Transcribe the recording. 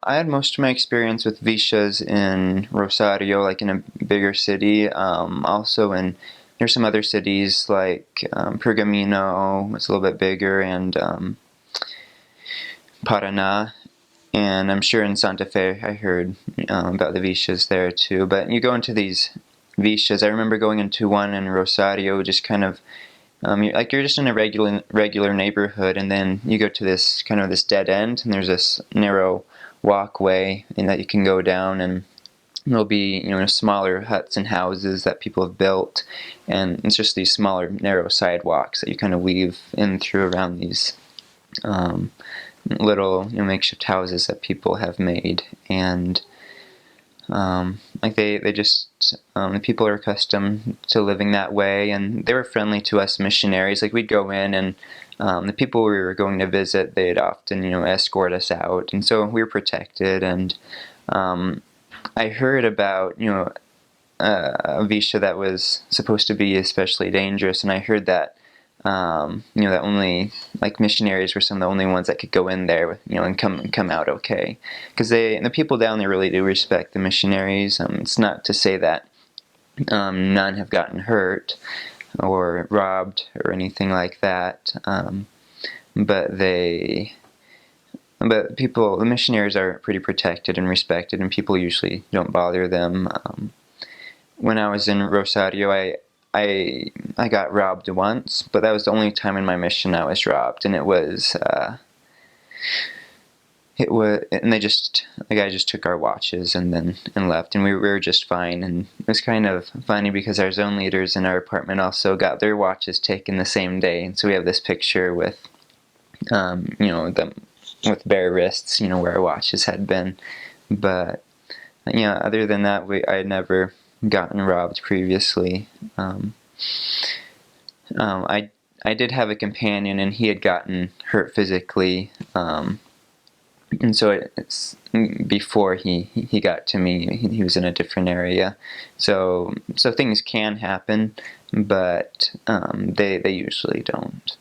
I had most of my experience with Vishas in Rosario, like in a bigger city. Also there's some other cities like Pergamino, it's a little bit bigger, and Paraná. And I'm sure in Santa Fe I heard about the Vishas there too. But you go into these Vishas. I remember going into one in Rosario, just kind of you're just in a regular neighborhood, and then you go to this kind of this dead end, and there's this narrow walkway, and that you can go down, and there'll be smaller huts and houses that people have built, and it's just these smaller narrow sidewalks that you kind of weave in through around these um, little makeshift houses that people have made, and like they just the people are accustomed to living that way, and they were friendly to us missionaries. Like we'd go in, and the people we were going to visit, they'd often escort us out, and so we were protected. And I heard about a visha that was supposed to be especially dangerous, and I heard that that only like missionaries were some of the only ones that could go in there, and come out okay, because the people down there really do respect the missionaries. It's not to say that none have gotten hurt or robbed or anything like that, but the missionaries are pretty protected and respected, and people usually don't bother them. When I was in Rosario, I got robbed once, but that was the only time in my mission I was robbed, and and the guy just took our watches and left, and we were just fine. And it was kind of funny because our zone leaders in our apartment also got their watches taken the same day, and so we have this picture with them with bare wrists, where our watches had been. But other than that, I had never gotten robbed previously. I did have a companion, and he had gotten hurt physically, and so it's before he got to me. He was in a different area, so things can happen, but they usually don't.